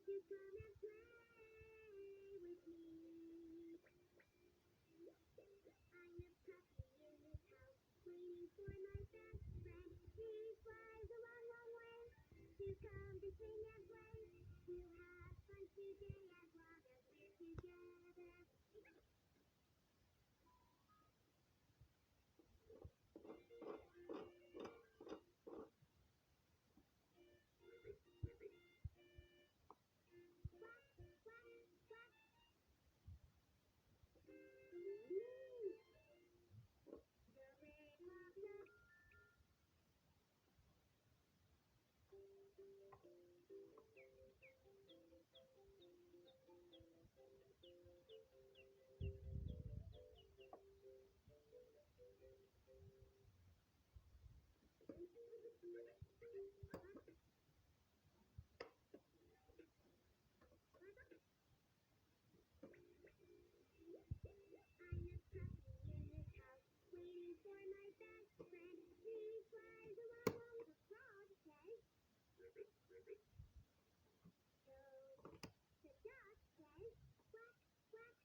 to come and play with me. I'm a puppy in this house, waiting for my best friend. He flies a long, long way to come to sing and play. We'll have fun today as long as we're together. Quack, quack, quack. Woo! The red lobster. I'm a puppy in this house, waiting for my best friend. He flies along, along the frog says. So the duck says, quack, quack.